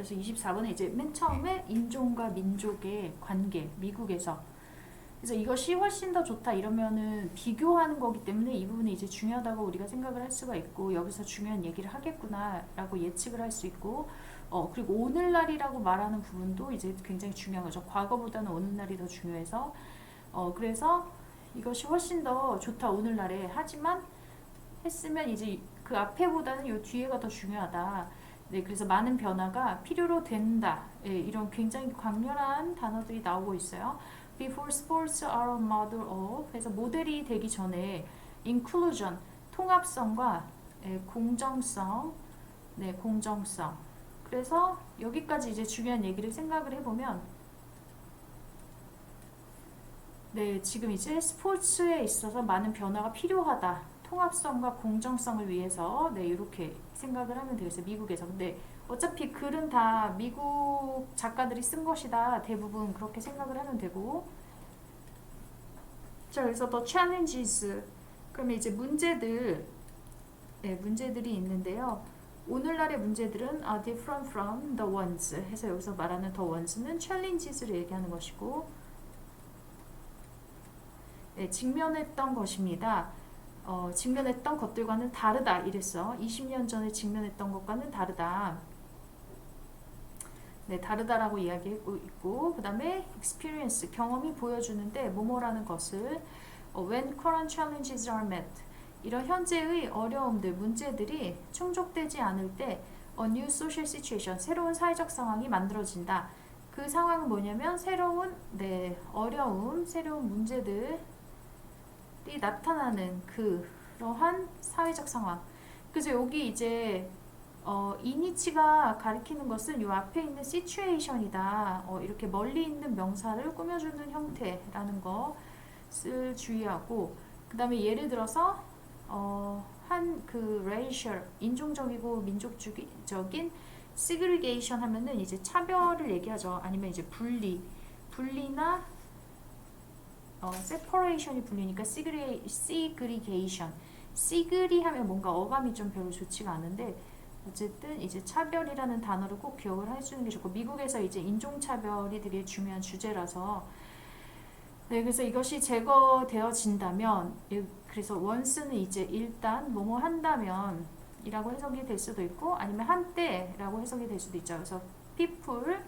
그래서 24번에 이제 맨 처음에 인종과 민족의 관계, 미국에서. 그래서 이것이 훨씬 더 좋다 이러면은 비교하는 거기 때문에 이 부분이 이제 중요하다고 우리가 생각을 할 수가 있고, 여기서 중요한 얘기를 하겠구나라고 예측을 할 수 있고, 그리고 오늘날이라고 말하는 부분도 이제 굉장히 중요한 거죠. 과거보다는 오늘날이 더 중요해서, 그래서 이것이 훨씬 더 좋다 오늘날에. 하지만 했으면 이제 그 앞에보다는 요 뒤에가 더 중요하다. 네, 그래서 많은 변화가 필요로 된다. 예, 이런 굉장히 강렬한 단어들이 나오고 있어요. Before sports are a model of, 그래서 모델이 되기 전에 inclusion, 통합성과 공정성, 네, 공정성. 그래서 여기까지 이제 중요한 얘기를 생각을 해보면, 네, 지금 이제 스포츠에 있어서 많은 변화가 필요하다. 통합성과 공정성을 위해서, 네, 이렇게 생각을 하면 되겠어요. 미국에서. 근데 어차피 글은 다 미국 작가들이 쓴 것이다. 대부분 그렇게 생각을 하면 되고. 자, 그래서 the challenges. 그러면 이제 문제들, 네, 문제들이 있는데요. 오늘날의 문제들은 are different from the ones 해서 여기서 말하는 the ones는 challenges를 얘기하는 것이고, 네, 직면했던 것입니다. 직면했던 것들과는 다르다 이랬어. 20년 전에 직면했던 것과는 다르다. 네, 다르다라고 이야기하고 있고, 그 다음에 experience, 경험이 보여주는데 뭐뭐라는 것을 when current challenges are met, 이런 현재의 어려움들, 문제들이 충족되지 않을 때 a new social situation, 새로운 사회적 상황이 만들어진다. 그 상황은 뭐냐면 새로운, 네, 어려움, 새로운 문제들이 나타나는 그러한 사회적 상황. 그래서 여기 이제 이니치가 가리키는 것은 이 앞에 있는 situation이다. 이렇게 멀리 있는 명사를 꾸며주는 형태라는 것을 주의하고, 그 다음에 예를 들어서 한 그 racial, 인종적이고 민족적인 segregation 하면은 이제 차별을 얘기하죠. 아니면 이제 분리나 separation이 분리니까 segregation. 시그리 하면 뭔가 어감이 좀 별로 좋지가 않은데, 어쨌든 이제 차별이라는 단어를 꼭 기억을 해주는 게 좋고, 미국에서 이제 인종차별이 되게 중요한 주제라서, 네, 그래서 이것이 제거되어진다면, 그래서 once는 이제 일단 뭐뭐 한다면 이라고 해석이 될 수도 있고, 아니면 한때라고 해석이 될 수도 있죠. 그래서 people,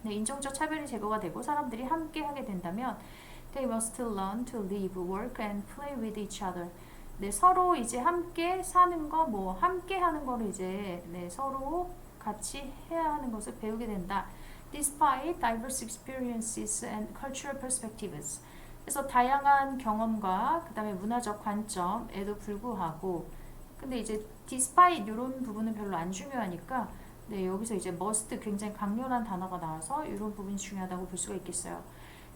네, 인종적 차별이 제거가 되고 사람들이 함께 하게 된다면 they must learn to live, work and play with each other. 네, 서로 이제 함께 사는 거, 뭐 함께 하는 거를 이제, 네, 서로 같이 해야 하는 것을 배우게 된다. Despite diverse experiences and cultural perspectives. 그래서 다양한 경험과 그 다음에 문화적 관점에도 불구하고, 근데 이제 despite 이런 부분은 별로 안 중요하니까, 네, 여기서 이제 must 굉장히 강렬한 단어가 나와서 이런 부분이 중요하다고 볼 수가 있겠어요.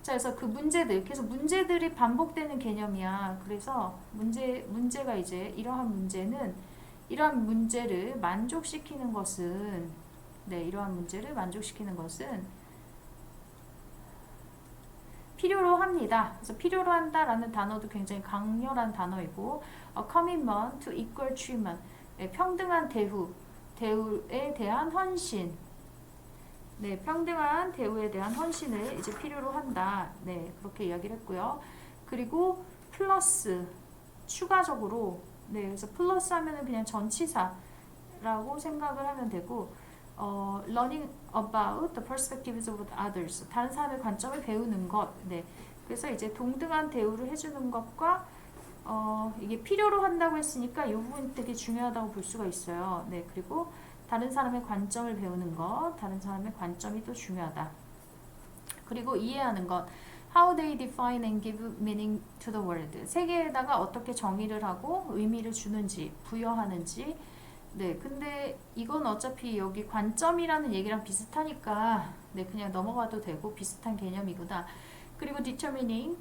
자, 그래서 그 문제들, 계속 문제들이 반복되는 개념이야. 그래서 문제가 이제 이러한 문제를 만족시키는 것은, 네, 이러한 문제를 만족시키는 것은 필요로 합니다. 그래서 필요로 한다라는 단어도 굉장히 강렬한 단어이고, commitment to equal treatment, 네, 평등한 대우에 대한 헌신, 네, 평등한 대우에 대한 헌신을 이제 필요로 한다. 네, 그렇게 이야기를 했고요. 그리고 플러스, 추가적으로, 네, 그래서 플러스 하면은 그냥 전치사라고 생각을 하면 되고, learning about the perspectives of others, 다른 사람의 관점을 배우는 것. 네, 그래서 이제 동등한 대우를 해주는 것과 이게 필요로 한다고 했으니까 이 부분이 되게 중요하다고 볼 수가 있어요. 네, 그리고 다른 사람의 관점을 배우는 것, 다른 사람의 관점이 또 중요하다. 그리고 이해하는 것, how they define and give meaning to the world. 세계에다가 어떻게 정의를 하고 의미를 주는지, 부여하는지. 네, 근데 이건 어차피 여기 관점이라는 얘기랑 비슷하니까, 네, 그냥 넘어가도 되고 비슷한 개념이구나. 그리고 determining,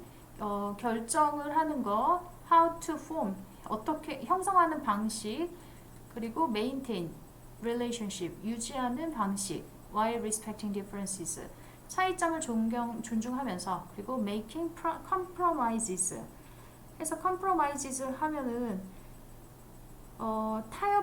결정을 하는 것, how to form, 어떻게 형성하는 방식, 그리고 maintain, relationship, 유지하는 방식, while respecting differences, 차이점을 존중하면서, 그리고 making compromises. 그래서 compromises 하면은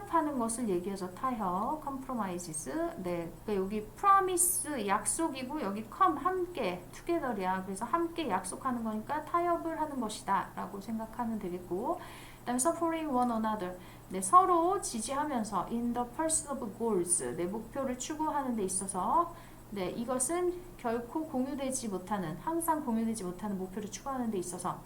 타협하는 것을 얘기해서 타협, compromises. 네, 그러니까 여기 promise 약속이고 여기 come 함께, together이야. 그래서 함께 약속하는 거니까 타협을 하는 것이다라고 생각하면 되겠고, 그다음에 supporting one another. 네, 서로 지지하면서 in the pursuit of goals. 네, 목표를 추구하는 데 있어서 네, 이것은 결코 공유되지 못하는, 항상 공유되지 못하는 목표를 추구하는 데 있어서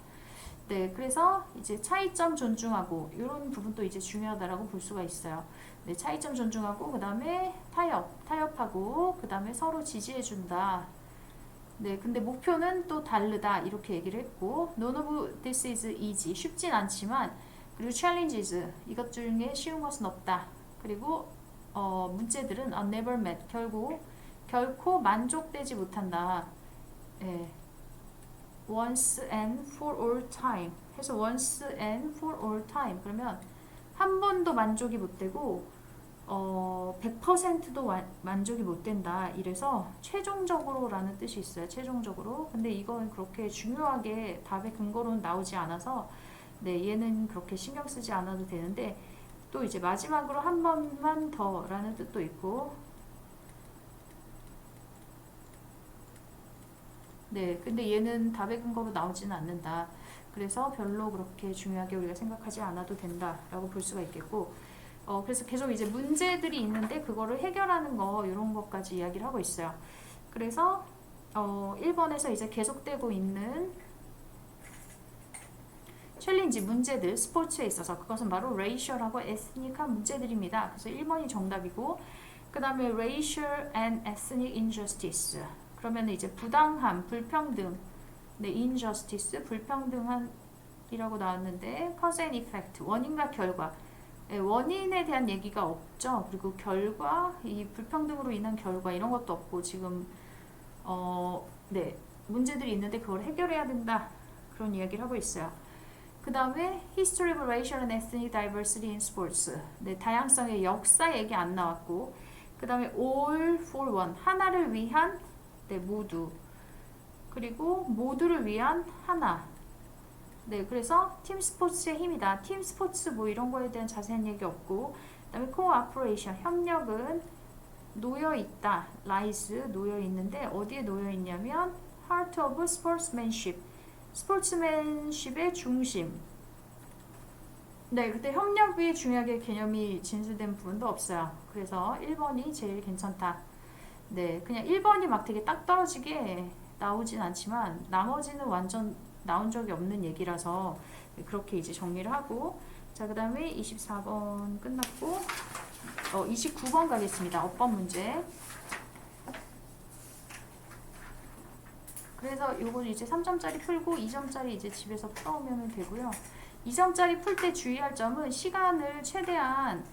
네, 그래서 이제 차이점 존중하고 이런 부분도 이제 중요하다라고 볼 수가 있어요. 네, 차이점 존중하고 그 다음에 타협하고 그 다음에 서로 지지해준다. 네, 근데 목표는 또 다르다 이렇게 얘기를 했고 none of this is easy 쉽진 않지만 그리고 challenges 이것 중에 쉬운 것은 없다. 그리고 문제들은 are never met 결코 만족되지 못한다. 네. once and for all time 해서 once and for all time 그러면 한 번도 만족이 못 되고 100%도 만족이 못 된다. 이래서 최종적으로 라는 뜻이 있어요. 최종적으로. 근데 이건 그렇게 중요하게 답의 근거로는 나오지 않아서 네, 얘는 그렇게 신경 쓰지 않아도 되는데 또 이제 마지막으로 한 번만 더 라는 뜻도 있고 네, 근데 얘는 답의 근거로 나오지는 않는다. 그래서 별로 그렇게 중요하게 우리가 생각하지 않아도 된다라고 볼 수가 있겠고, 그래서 계속 이제 문제들이 있는데 그거를 해결하는 거 이런 것까지 이야기를 하고 있어요. 그래서 1번에서 이제 계속되고 있는 챌린지 문제들 스포츠에 있어서 그것은 바로 racial하고 ethnic한 문제들입니다. 그래서 1번이 정답이고 그 다음에 racial and ethnic injustice 그러면 이제 부당함, 불평등, 네, injustice, 불평등한이라고 나왔는데 cause and effect, 원인과 결과. 네, 원인에 대한 얘기가 없죠. 그리고 결과, 이 불평등으로 인한 결과 이런 것도 없고 지금 네, 문제들이 있는데 그걸 해결해야 된다. 그런 이야기를 하고 있어요. 그 다음에 history of racial and ethnic diversity in sports. 네, 다양성의 역사 얘기 안 나왔고 그 다음에 all for one, 하나를 위한 네, 모두. 그리고 모두를 위한 하나. 네, 그래서 팀 스포츠의 힘이다. 팀 스포츠 뭐 이런 거에 대한 자세한 얘기 없고, 그 다음에 cooperation, 협력은 놓여 있다. lies, 놓여 있는데 어디에 놓여 있냐면 heart of sportsmanship, 스포츠맨십의 중심. 네, 그때 협력이 중요하게 개념이 진술된 부분도 없어요. 그래서 1번이 제일 괜찮다. 네, 그냥 1번이 막 되게 딱 떨어지게 나오진 않지만 나머지는 완전 나온 적이 없는 얘기라서 그렇게 이제 정리를 하고 자, 그 다음에 24번 끝났고 29번 가겠습니다. 어법 문제. 그래서 요건 이제 3점짜리 풀고 2점짜리 이제 집에서 풀어오면 되고요. 2점짜리 풀 때 주의할 점은 시간을 최대한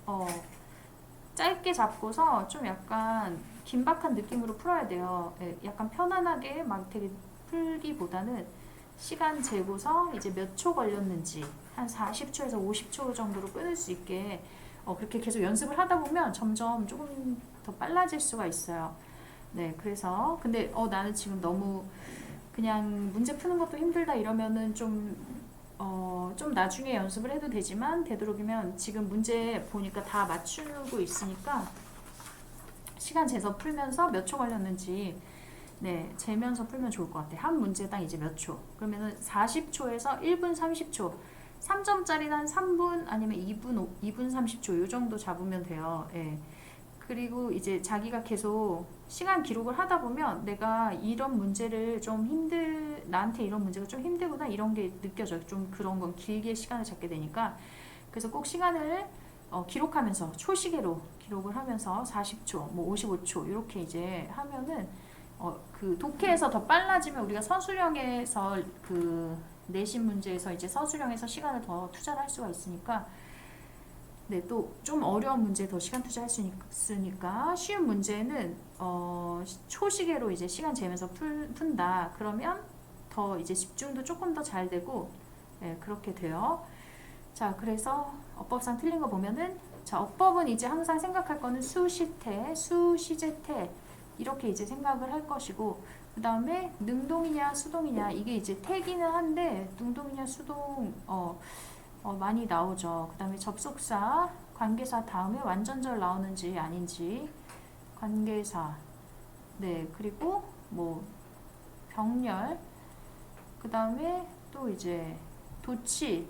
짧게 잡고서 좀 약간 긴박한 느낌으로 풀어야 돼요. 예, 약간 편안하게 막 되게 풀기보다는 시간 재고서 이제 몇 초 걸렸는지 한 40초에서 50초 정도로 끊을 수 있게 그렇게 계속 연습을 하다 보면 점점 조금 더 빨라질 수가 있어요. 네, 그래서 근데 나는 지금 너무 그냥 문제 푸는 것도 힘들다 이러면은 좀 나중에 연습을 해도 되지만 되도록이면 지금 문제 보니까 다 맞추고 있으니까 시간 재서 풀면서 몇 초 걸렸는지 네, 재면서 풀면 좋을 것 같아요. 한 문제당 이제 몇 초. 그러면은 40초에서 1분 30초. 3점짜리는 한 3분 아니면 2분 30초 요 정도 잡으면 돼요. 예. 그리고 이제 자기가 계속 시간 기록을 하다 보면 내가 이런 문제를 좀 나한테 이런 문제가 좀 힘들구나 이런 게 느껴져요. 좀 그런 건 길게 시간을 잡게 되니까. 그래서 꼭 시간을 기록하면서 초시계로 기록을 하면서 40초, 뭐 55초 이렇게 이제 하면은 그 독해에서 더 빨라지면 우리가 서술형에서 그 내신 문제에서 이제 서술형에서 시간을 더 투자를 할 수가 있으니까 네, 또 좀 어려운 문제 더 시간 투자할 수 있으니까 쉬운 문제는 초시계로 이제 시간 재면서 푼다. 그러면 더 이제 집중도 조금 더 잘 되고 네, 그렇게 돼요. 자, 그래서 어법상 틀린 거 보면은 자, 어법은 이제 항상 생각할 거는 수시태, 수시제태 이렇게 이제 생각을 할 것이고 그 다음에 능동이냐 수동이냐 이게 이제 태기는 한데 능동이냐 수동 많이 나오죠. 그 다음에 접속사, 관계사 다음에 완전절 나오는지 아닌지, 관계사, 네, 그리고 뭐 병렬, 그 다음에 또 이제 도치,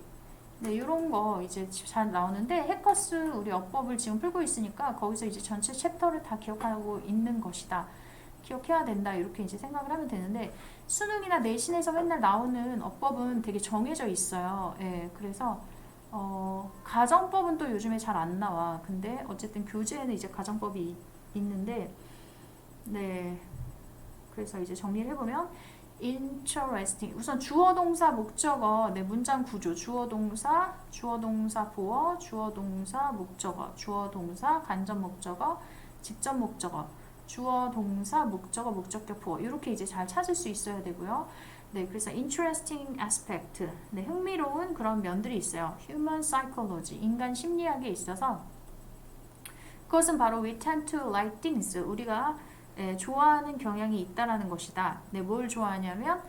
네, 이런 거 이제 잘 나오는데 해커스 우리 어법을 지금 풀고 있으니까 거기서 이제 전체 챕터를 다 기억하고 있는 것이다. 기억해야 된다. 이렇게 이제 생각을 하면 되는데 수능이나 내신에서 맨날 나오는 어법은 되게 정해져 있어요. 예, 그래서 가정법은 또 요즘에 잘 안 나와. 근데 어쨌든 교재에는 이제 가정법이 있는데, 네, 그래서 이제 정리를 해보면 interesting. 우선 주어 동사 목적어, 네, 문장 구조. 주어 동사 보어, 주어 동사 목적어, 주어 동사 간접 목적어, 직접 목적어, 주어 동사 목적어 목적격 보어. 이렇게 이제 잘 찾을 수 있어야 되고요. 네, 그래서 interesting aspect. 네, 흥미로운 그런 면들이 있어요. human psychology. 인간 심리학에 있어서 그것은 바로 we tend to like things. 우리가 좋아하는 경향이 있다라는 것이다. 네, 뭘 좋아하냐면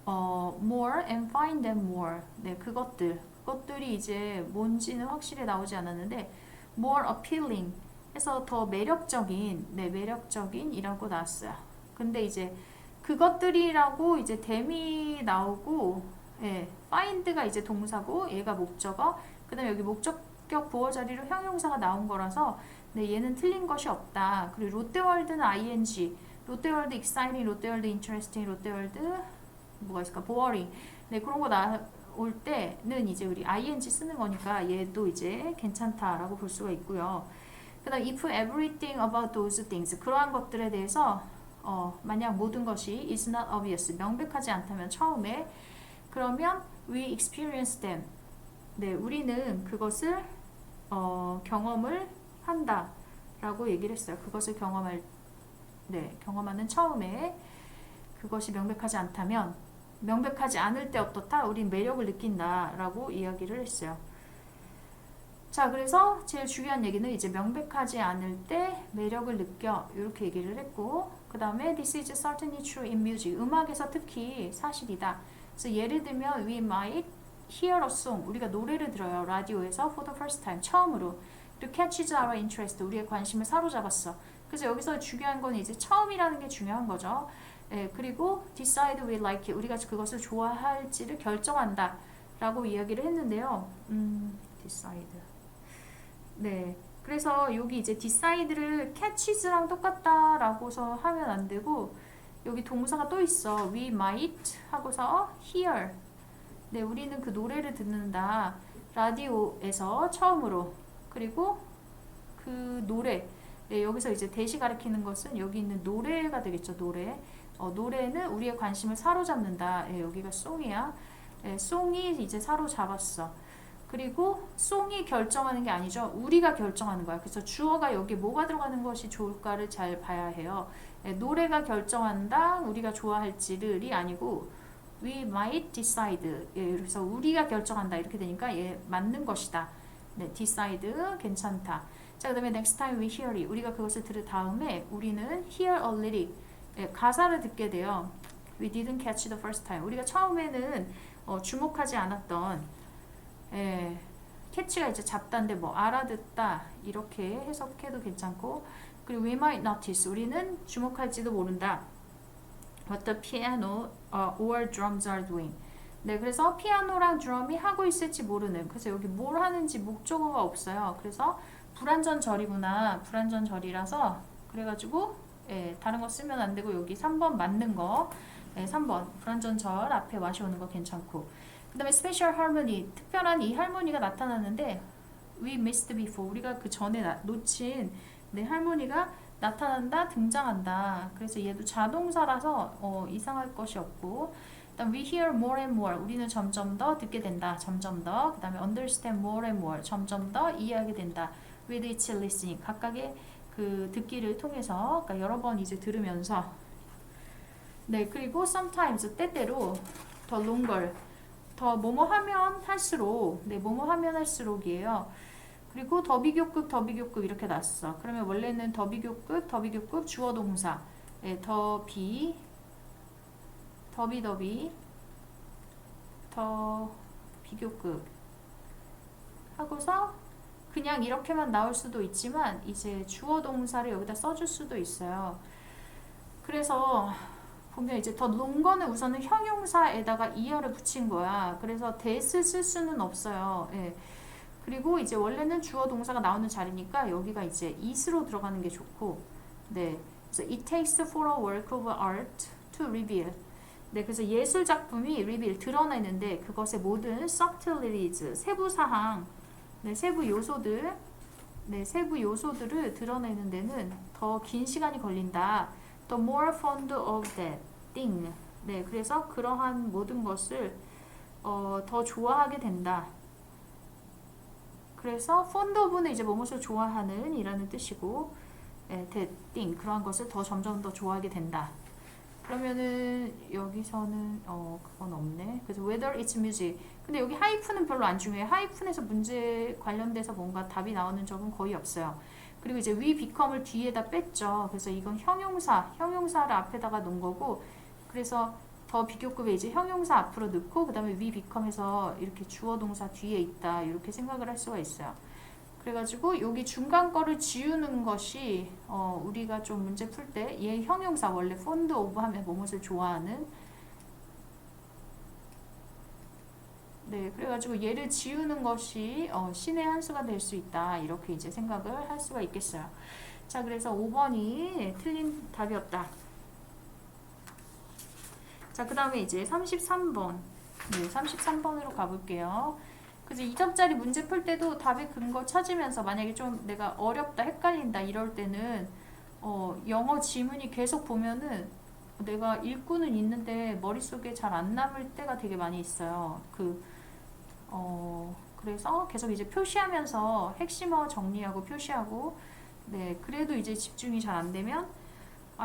more and find them more. 네, 그것들이 이제 뭔지는 확실히 나오지 않았는데 more appealing 해서 더 매력적인, 네, 매력적인이라고 나왔어요. 근데 이제 그것들이라고 이제 댐이 나오고, 예, find가 이제 동사고 얘가 목적어, 그다음에 여기 목적격 보어 자리로 형용사가 나온 거라서 네, 얘는 틀린 것이 없다. 그리고 롯데월드는 ing, 롯데월드 exciting, 롯데월드 interesting, 롯데월드 뭐가 있을까? boring. 네, 그런 거 나올 때는 이제 우리 ing 쓰는 거니까 얘도 이제 괜찮다라고 볼 수가 있고요. 그다음 if everything about those things, 그러한 것들에 대해서 만약 모든 것이 is not obvious, 명백하지 않다면 처음에, 그러면 we experience them. 네, 우리는 그것을 경험을 한다 라고 얘기를 했어요. 그것을 경험하는 처음에 그것이 명백하지 않다면, 명백하지 않을 때 어떻다? 우린 매력을 느낀다 라고 이야기를 했어요. 자, 그래서 제일 중요한 얘기는 이제 명백하지 않을 때 매력을 느껴, 이렇게 얘기를 했고, 그 다음에 this is certainly true in music. 음악에서 특히 사실이다. 그래서 예를 들면 we might hear a song. 우리가 노래를 들어요. 라디오에서 for the first time. 처음으로. 그리고 catches our interest. 우리의 관심을 사로잡았어. 그래서 여기서 중요한 건 이제 처음이라는 게 중요한 거죠. 예, 그리고 decide we like it. 우리가 그것을 좋아할지를 결정한다 라고 이야기를 했는데요. decide. 네, 그래서 여기 이제 decide를 catches랑 똑같다라고서 하면 안 되고, 여기 동사가 또 있어. we might 하고서 hear. 네, 우리는 그 노래를 듣는다. 라디오에서 처음으로. 그리고 그 노래. 네, 여기서 이제 대시 가리키는 것은 여기 있는 노래가 되겠죠. 노래. 노래는 우리의 관심을 사로잡는다. 네, 여기가 song이야. 네, song이 이제 사로잡았어. 그리고 송이 결정하는 게 아니죠. 우리가 결정하는 거야. 그래서 주어가 여기 뭐가 들어가는 것이 좋을까를 잘 봐야 해요. 네, 노래가 결정한다. 우리가 좋아할지를이 아니고 we might decide. 예, 그래서 우리가 결정한다. 이렇게 되니까 예, 맞는 것이다. 네, decide 괜찮다. 자, 그다음에 next time we hear it. 우리가 그것을 들은 다음에 우리는 hear a lyric. 예, 가사를 듣게 돼요. We didn't catch the first time. 우리가 처음에는 주목하지 않았던, 예, 캐치가 이제 잡다인데 뭐 알아듣다 이렇게 해석해도 괜찮고, 그리고 we might notice. 우리는 주목할지도 모른다. What the piano or drums are doing. 네, 그래서 피아노랑 드럼이 하고 있을지 모르는. 그래서 여기 뭘 하는지 목적어가 없어요. 그래서 불완전절이구나. 불완전절이라서 그래가지고 예, 다른 거 쓰면 안 되고 여기 3번 맞는 거. 예, 3번 불완전절 앞에 와시 오는 거 괜찮고. 그 다음에 special harmony, 특별한 이 할모니가 나타나는데 we missed before. 우리가 그 전에 놓친 네, 할모니가 나타난다, 등장한다. 그래서 얘도 자동사라서 이상할 것이 없고, 그다음 we hear more and more. 우리는 점점 더 듣게 된다. 점점 더. 그다음에 understand more and more. 점점 더 이해하게 된다. with each listening. 각각의 그 듣기를 통해서, 그러니까 여러 번 이제 들으면서. 네, 그리고 sometimes 때때로 더 longer. 더 뭐뭐 하면 할수록, 네, 뭐뭐 하면 할수록이에요. 그리고 더비교급 이렇게 났어. 그러면 원래는 더비교급 주어 동사, 네, 더비교급 하고서 그냥 이렇게만 나올 수도 있지만 이제 주어 동사를 여기다 써줄 수도 있어요. 그래서 보면 이제 더 롱거는 우선은 형용사에다가 이어를 붙인 거야. 그래서 that을 쓸 수는 없어요. 예. 그리고 이제 원래는 주어 동사가 나오는 자리니까 여기가 이제 it으로 들어가는 게 좋고, 네. 그래서 it takes for a work of art to reveal. 네, 그래서 예술 작품이 reveal 드러내는데 그것의 모든 subtleties 세부 사항, 네, 세부 요소들, 네, 세부 요소들을 드러내는 데는 더 긴 시간이 걸린다. The more fond of that thing. 네, 그래서 그러한 모든 것을 더 좋아하게 된다. 그래서 fond of는 이제 무엇을 좋아하는 이라는 뜻이고, that thing 그러한 것을 더 점점 더 좋아하게 된다. 그러면은 여기서는 그건 없네. 그래서 whether it's music. 근데 여기 하이픈은 별로 안 중요해. 하이픈에서 문제 관련돼서 뭔가 답이 나오는 적은 거의 없어요. 그리고 이제 we become을 뒤에다 뺐죠. 그래서 이건 형용사를 앞에다가 놓은 거고, 그래서 더 비교급에 이제 형용사 앞으로 넣고 그 다음에 we become에서 이렇게 주어 동사 뒤에 있다 이렇게 생각을 할 수가 있어요. 그래가지고 여기 중간 거를 지우는 것이 우리가 좀 문제 풀 때 얘 형용사 원래 fond of 하면 무엇을 좋아하는, 네, 그래가지고 얘를 지우는 것이 신의 한 수가 될 수 있다 이렇게 이제 생각을 할 수가 있겠어요. 자, 그래서 5번이 틀린 답이었다. 자, 그 다음에 이제 33번. 네, 33번으로 가볼게요. 그래서 2점짜리 문제 풀 때도 답의 근거 찾으면서 만약에 좀 내가 어렵다, 헷갈린다 이럴 때는 영어 지문이 계속 보면은 내가 읽고는 있는데 머릿속에 잘 안 남을 때가 되게 많이 있어요. 그래서 계속 이제 표시하면서 핵심어 정리하고 표시하고, 네, 그래도 이제 집중이 잘 안 되면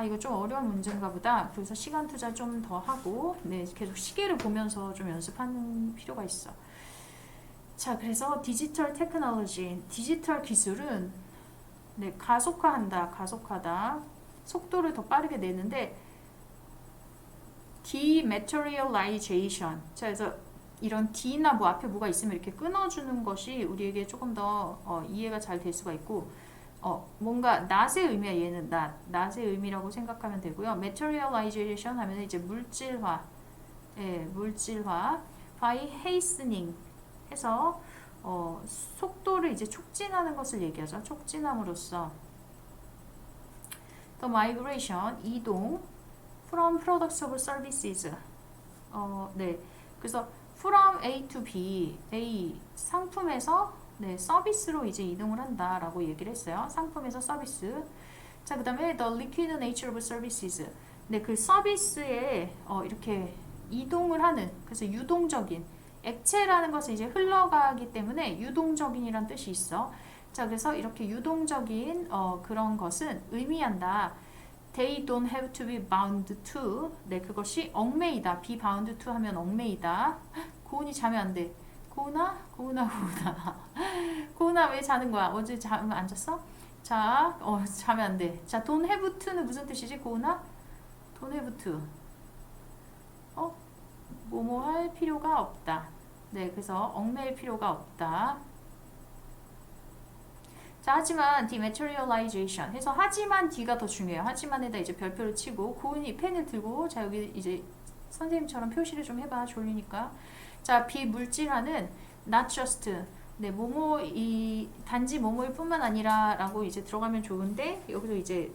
이거 좀 어려운 문제인가 보다. 그래서 시간 투자 좀 더 하고, 네, 계속 시계를 보면서 좀 연습하는 필요가 있어. 자, 그래서 디지털 테크놀로지, 디지털 기술은 네, 가속하다. 속도를 더 빠르게 내는데 dematerialization. 자, 그래서 이런 D나 뭐 앞에 뭐가 있으면 이렇게 끊어주는 것이 우리에게 조금 더 이해가 잘 될 수가 있고, 뭔가 낫의 의미야. 얘는 낫의 의미라고 생각하면 되고요. materialization 하면 이제 물질화, 예, 물질화. by hastening 해서 속도를 이제 촉진하는 것을 얘기하죠. 촉진함으로써. The migration, 이동. From products of services. 네. 그래서 from A to B, A 상품에서 네, 서비스로 이제 이동을 한다라고 얘기를 했어요. 상품에서 서비스. 자, 그다음에 the liquid nature of services. 네, 그 서비스에 이렇게 이동을 하는, 그래서 유동적인, 액체라는 것은 이제 흘러가기 때문에 유동적인이란 뜻이 있어. 자, 그래서 이렇게 유동적인 그런 것은 의미한다. They don't have to be bound to. 네, 그것이 얽매이다. be bound to 하면 얽매이다. 고은이 자면 안 돼. 고은아 왜 자는 거야? 어제 잠 안 잤어? 자, 자면 안 돼. 자, don't have to는 무슨 뜻이지, 고은아? don't have to. 뭐뭐 할 필요가 없다. 네, 그래서 얽매일 필요가 없다. 자, 하지만 dematerialization 해서 하지만 D가 더 중요해요. 하지만에다 이제 별표를 치고 고은이 펜을 들고, 자, 여기 이제 선생님처럼 표시를 좀 해봐. 졸리니까. 자, 비물질화는 not just, 네, 단지 뭐뭐일 뿐만 아니라 라고 이제 들어가면 좋은데, 여기서 이제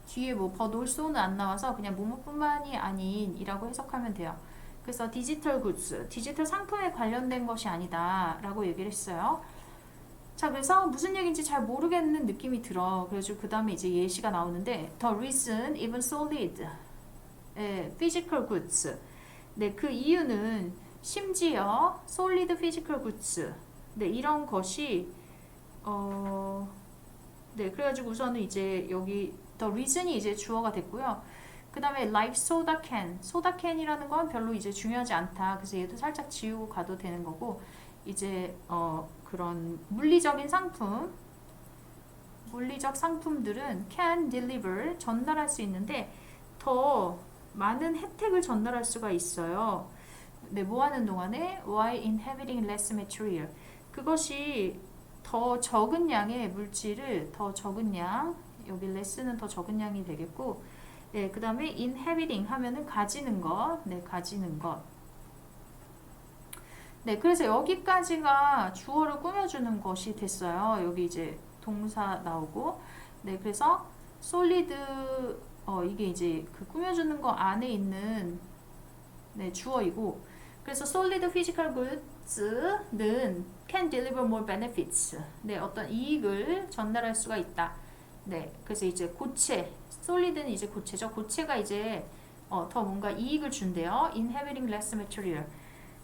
뒤에 뭐 but also는 안 나와서 그냥 뭐뭐뿐만이 아닌 이라고 해석하면 돼요. 그래서 디지털 굿즈, 디지털 상품에 관련된 것이 아니다 라고 얘기를 했어요. 자, 그래서 무슨 얘기인지 잘 모르겠는 느낌이 들어. 그래서 그 다음에 이제 예시가 나오는데 the reason even solid physical goods. 네, 그 이유는 심지어 solid physical goods. 네, 이런 것이 네, 그래가지고 우선은 이제 여기 the reason이 이제 주어가 됐고요. 그 다음에 like soda can. soda can이라는 건 별로 이제 중요하지 않다. 그래서 얘도 살짝 지우고 가도 되는 거고, 이제 그런 물리적 상품들은 can deliver, 전달할 수 있는데 더 많은 혜택을 전달할 수가 있어요. 네, 뭐 하는 동안에 while inhabiting less material. 그것이 더 적은 양의 물질을 더 적은 양, 여기 less는 더 적은 양이 되겠고, 네, 그 다음에 inhabiting 하면은 가지는 것, 네, 가지는 것. 네, 그래서 여기까지가 주어를 꾸며주는 것이 됐어요. 여기 이제 동사 나오고, 네, 그래서 solid, 이게 이제 그 꾸며주는 거 안에 있는, 네, 주어이고, 그래서 solid physical goods는 can deliver more benefits. 네, 어떤 이익을 전달할 수가 있다. 네, 그래서 이제 고체, solid는 이제 고체죠. 고체가 이제 더 뭔가 이익을 준대요. inhabiting less material.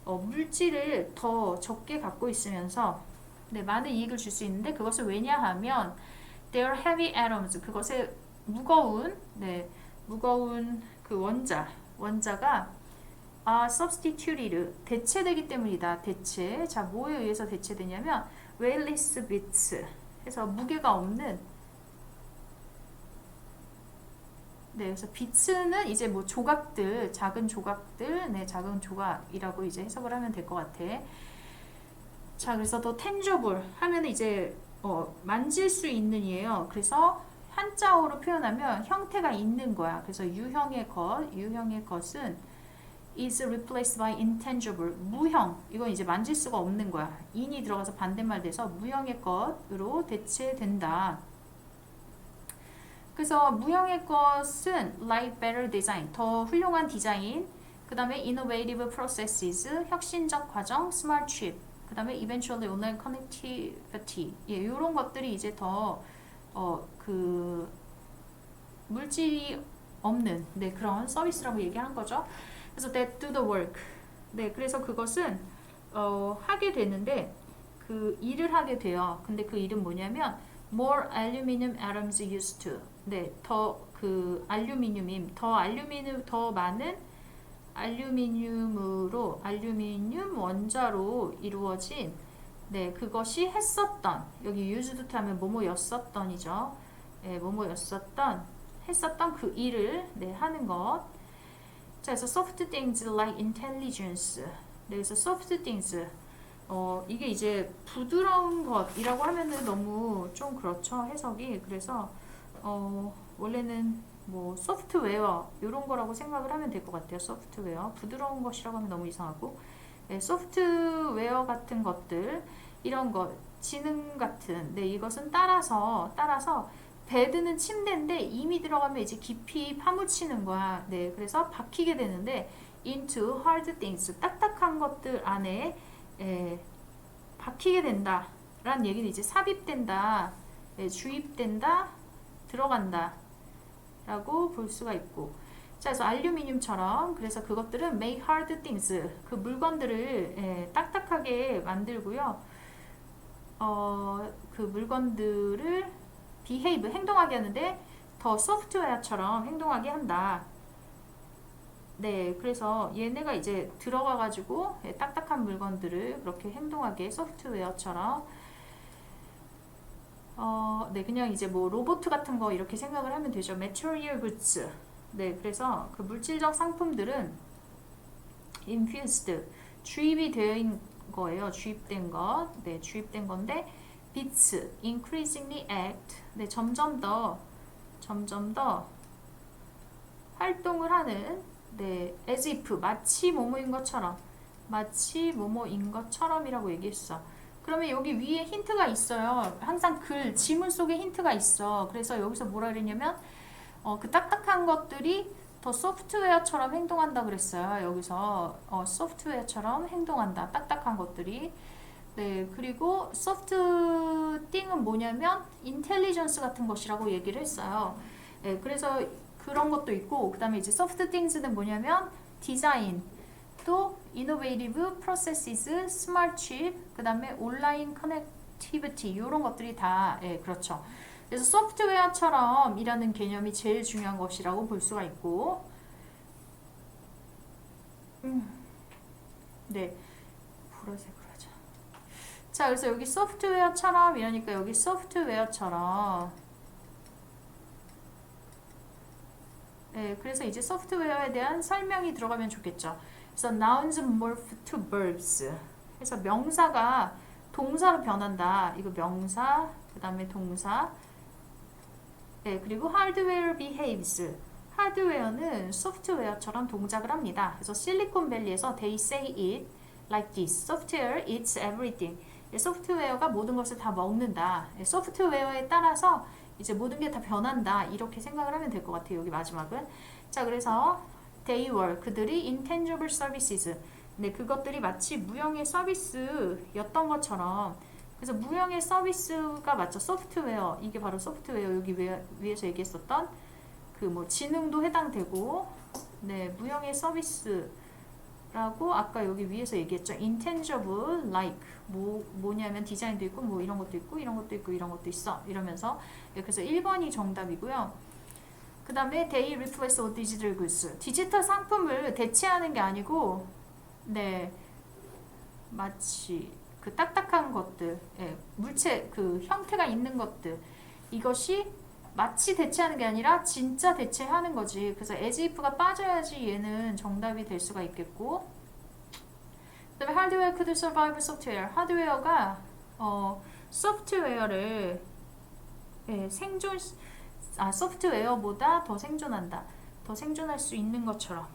물질을 더 적게 갖고 있으면서 네, 많은 이익을 줄 수 있는데 그것을 왜냐하면 their heavy atoms 그것의 무거운 무거운 그 원자가 substituted 대체되기 때문이다. 대체. 자, 뭐에 의해서 대체되냐면 weightless bits 해서 무게가 없는 네, 그래서 비츠는 이제 뭐 조각들, 작은 조각들, 네, 작은 조각이라고 이제 해석을 하면 될 것 같아. 자, 그래서 더 tangible 하면 이제 만질 수 있는 이에요. 그래서 한자어로 표현하면 형태가 있는 거야. 그래서 유형의 것은 is replaced by intangible, 무형. 이건 이제 만질 수가 없는 거야. in이 들어가서 반대말 돼서 무형의 것으로 대체된다. 그래서 무형의 것은 like better design, 더 훌륭한 디자인, 그 다음에 innovative processes, 혁신적 과정, smart chip, 그 다음에 eventually online connectivity, 예, 이런 것들이 이제 더 그 물질이 없는 네, 그런 서비스라고 얘기한 거죠. 그래서 that do the work. 네, 그래서 그것은 하게 되는데 그 일을 하게 돼요. 근데 그 일은 뭐냐면 more aluminum atoms used to. 네, 더 그 알루미늄 더 많은 알루미늄 원자로 이루어진 네, 그것이 했었던 여기 used to 하면 뭐뭐였었던이죠. 네, 뭐뭐였었던 했었던 그 일을 네, 하는 것. 자, 그래서 soft things like intelligence. 네, 그래서 soft things 이게 이제 부드러운 것이라고 하면은 너무 좀 그렇죠, 해석이. 그래서 원래는 뭐 소프트웨어 이런 거라고 생각을 하면 될 것 같아요. 소프트웨어 부드러운 것이라고 하면 너무 이상하고 네, 소프트웨어 같은 것들 이런 것 지능 같은 네, 이것은 따라서 베드는 침대인데 이미 들어가면 이제 깊이 파묻히는 거야. 네, 그래서 박히게 되는데 into hard things 딱딱한 것들 안에 박히게 된다 라는 얘기는 이제 삽입된다, 주입된다, 들어간다 라고 볼 수가 있고, 자, 그래서 알루미늄처럼 그래서 그것들은 make hard things 그 물건들을 딱딱하게 만들고요. 그 물건들을 behave 행동하게 하는데 더 소프트웨어처럼 행동하게 한다. 네, 그래서 얘네가 이제 들어가가지고 딱딱한 물건들을 그렇게 행동하게 소프트웨어처럼 네, 그냥 이제 뭐 로봇 같은 거 이렇게 생각을 하면 되죠. material goods. 네, 그래서 그 물질적 상품들은 infused 주입이 되어 있는 거예요. 주입된 것. 네, 주입된 건데 bits increasingly act. 네, 점점 더 활동을 하는 네, as if 마치 뭐뭐인 것처럼이라고 얘기했어. 그러면 여기 위에 힌트가 있어요. 항상 지문 속에 힌트가 있어. 그래서 여기서 뭐라 그랬냐면 그 딱딱한 것들이 더 소프트웨어처럼 행동한다 그랬어요. 여기서 소프트웨어처럼 행동한다. 딱딱한 것들이. 네, 그리고 소프트 띵은 뭐냐면 인텔리전스 같은 것이라고 얘기를 했어요. 네, 그래서 그런 것도 있고, 그 다음에 이제 소프트 띵스는 뭐냐면 디자인, 또 innovative processes, smart chip, 그 다음에 온라인 커넥티비티 이런 것들이 다 그렇죠. 그래서 소프트웨어처럼 이라는 개념이 제일 중요한 것이라고 볼 수가 있고, 네, 보라색으로 하자. 자, 그래서 여기 소프트웨어처럼 이러니까 여기 소프트웨어처럼 네, 그래서 이제 소프트웨어에 대한 설명이 들어가면 좋겠죠. 그래서 nouns morph to verbs. 그래서 명사가 동사로 변한다. 이거 명사, 그 다음에 동사. 네, 그리고 hardware behaves. 하드웨어는 소프트웨어처럼 동작을 합니다. 그래서 실리콘밸리에서 they say it like this. Software eats everything. 소프트웨어가 모든 것을 다 먹는다. 소프트웨어에 따라서 이제 모든 게 다 변한다. 이렇게 생각을 하면 될 것 같아요. 여기 마지막은. 자, 그래서 they were. 그들이 intangible services. 네, 그것들이 마치 무형의 서비스였던 것처럼. 그래서 무형의 서비스가 맞죠. 소프트웨어. 이게 바로 소프트웨어. 여기 위에서 얘기했었던 그 뭐 지능도 해당되고, 네, 무형의 서비스라고 아까 여기 위에서 얘기했죠. intangible like 뭐냐면 디자인도 있고 뭐 이런 것도 있고 이런 것도 있고 이런 것도 있어 이러면서, 그래서 1번이 정답이고요. 그 다음에 they replace all digital goods. 디지털 상품을 대체하는 게 아니고, 네, 마치 그 딱딱한 것들, 예, 물체 그 형태가 있는 것들, 이것이 마치 대체하는 게 아니라 진짜 대체하는 거지. 그래서 as if가 빠져야지 얘는 정답이 될 수가 있겠고, 그 다음에 hardware could survive software. 하드웨어가 소프트웨어를, 예, 소프트웨어보다 더 생존한다. 더 생존할 수 있는 것처럼.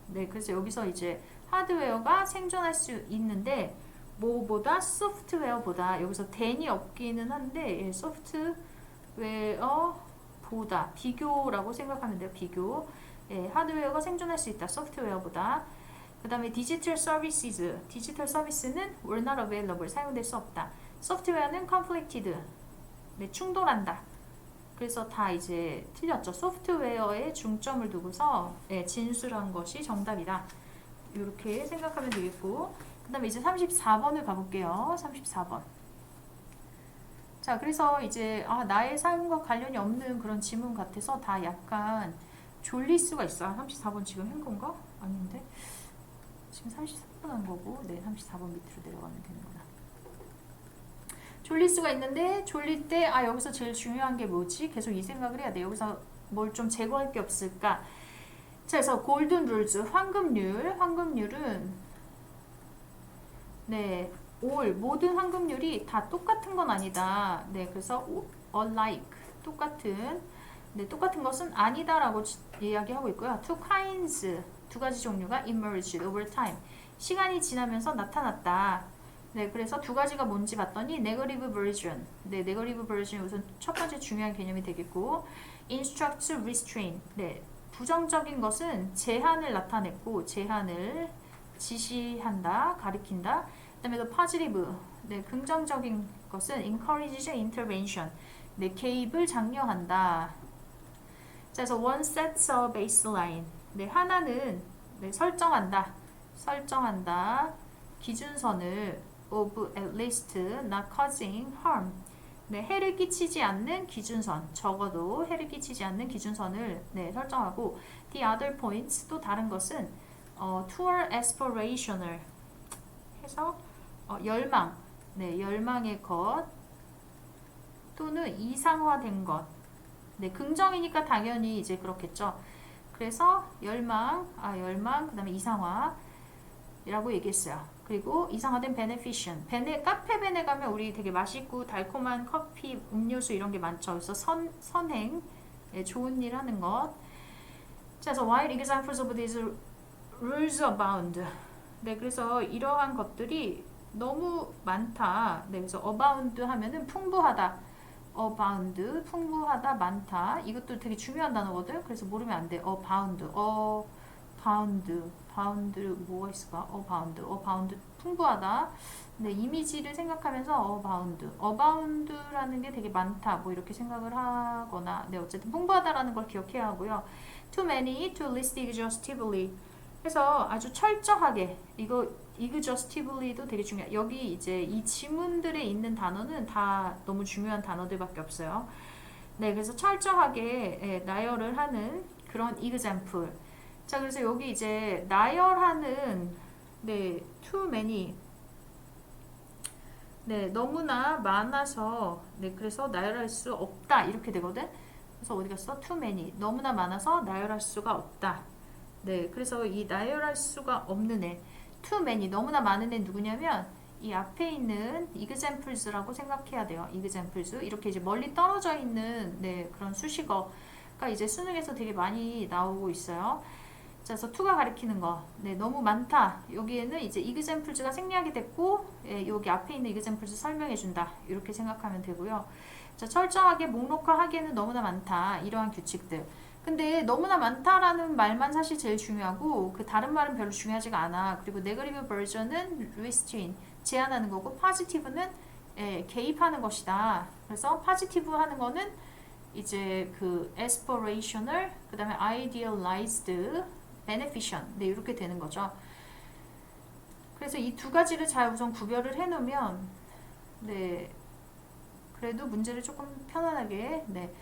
네, 그래서 여기서 이제 하드웨어가 생존할 수 있는데 뭐보다 소프트웨어보다, 여기서 than이 없기는 한데, 예, 소프트웨어보다 비교라고 생각하면 돼요. 비교. 예, 하드웨어가 생존할 수 있다. 소프트웨어보다. 그 다음에 디지털 서비스. 디지털 서비스는 were not available. 사용될 수 없다. 소프트웨어는 conflicted. 네, 충돌한다. 그래서 다 이제 틀렸죠. 소프트웨어에 중점을 두고서, 예, 진술한 것이 정답이다. 이렇게 생각하면 되겠고, 그 다음에 이제 34번을 가볼게요. 34번. 자, 그래서 이제 나의 삶과 관련이 없는 그런 지문 같아서 다 약간 졸릴 수가 있어. 34번 지금 한 건가? 아닌데. 지금 33번 한 거고, 네, 34번 밑으로 내려가면 되는구나. 졸릴 수가 있는데, 졸릴 때 여기서 제일 중요한 게 뭐지? 계속 이 생각을 해야 돼. 여기서 뭘 좀 제거할 게 없을까? 자, 그래서 골든 룰즈, 황금률은, 네, 모든 황금률이 다 똑같은 건 아니다. 네, 그래서 alike, 똑같은, 네, 똑같은 것은 아니다라고 이야기하고 있고요. two kinds, 두 가지 종류가 emerged over time, 시간이 지나면서 나타났다. 네, 그래서 두 가지가 뭔지 봤더니 negative version. 네, negative version 우선 첫 번째 중요한 개념이 되겠고, instruct, restrain. 네, 부정적인 것은 제한을 나타냈고, 제한을 지시한다, 가리킨다. 그 다음에 positive. 네, 긍정적인 것은 encourages intervention. 네, 개입을 장려한다. 자, 그래서 one sets a baseline. 네, 하나는, 네, 설정한다. 기준선을 of at least not causing harm. 네, 해를 끼치지 않는 기준선, 적어도 해를 끼치지 않는 기준선을, 네, 설정하고, the other points, 또 다른 것은 toward aspirational 해서 열망, 네, 열망의 것 또는 이상화된 것. 네, 긍정이니까 당연히 이제 그렇겠죠. 그래서 열망, 그 다음에 이상화라고 얘기했어요. 그리고 이상화된 베네피션. 카페 베네 가면 우리 되게 맛있고 달콤한 커피, 음료수 이런 게 많죠. 그래서 선행, 네, 좋은 일 하는 것. 자, 그래서 while examples of these rules abound. 네, 그래서 이러한 것들이 너무 많다. 네, 그래서 abound 하면은 풍부하다. abound, 풍부하다, 많다. 이것도 되게 중요한 단어거든. 그래서 모르면 안 돼. abound, bound 뭐가 있을까? abound, 풍부하다. 네, 이미지를 생각하면서 abound라는 게 되게 많다. 뭐 이렇게 생각을 하거나, 네, 어쨌든 풍부하다라는 걸 기억해야 하고요. too many, to list exhaustively. 해서 아주 철저하게, 이거 exhaustively도 되게 중요해. 여기 이제 이 지문들에 있는 단어는 다 너무 중요한 단어들밖에 없어요. 네, 그래서 철저하게, 예, 나열을 하는 그런 example. 자, 그래서 여기 이제 나열하는, 네, too many. 네, 너무나 많아서, 네, 그래서 나열할 수 없다. 이렇게 되거든. 그래서 어디 갔어? too many. 너무나 많아서 나열할 수가 없다. 네, 그래서 이 나열할 수가 없는 애, too many, 너무나 많은 애 누구냐면 이 앞에 있는 examples라고 생각해야 돼요. examples. 이렇게 이제 멀리 떨어져 있는 네, 그런 수식어가 이제 수능에서 되게 많이 나오고 있어요. 자, 그래서 to가 가리키는 거. 네, 너무 많다. 여기에는 이제 examples가 생략이 됐고, 예, 여기 앞에 있는 examples 설명해 준다. 이렇게 생각하면 되고요. 자, 철저하게 목록화하기에는 너무나 많다. 이러한 규칙들. 근데 너무나 많다라는 말만 사실 제일 중요하고 그 다른 말은 별로 중요하지가 않아. 그리고 네거티브 버전은 restrain, 제한하는 거고 positive는 예, 개입하는 것이다. 그래서 positive 하는 거는 이제 그 aspirational, 그 다음에 idealized, beneficent 네, 이렇게 되는 거죠. 그래서 이 두 가지를 잘 우선 구별을 해놓으면 네, 그래도 문제를 조금 편안하게 네,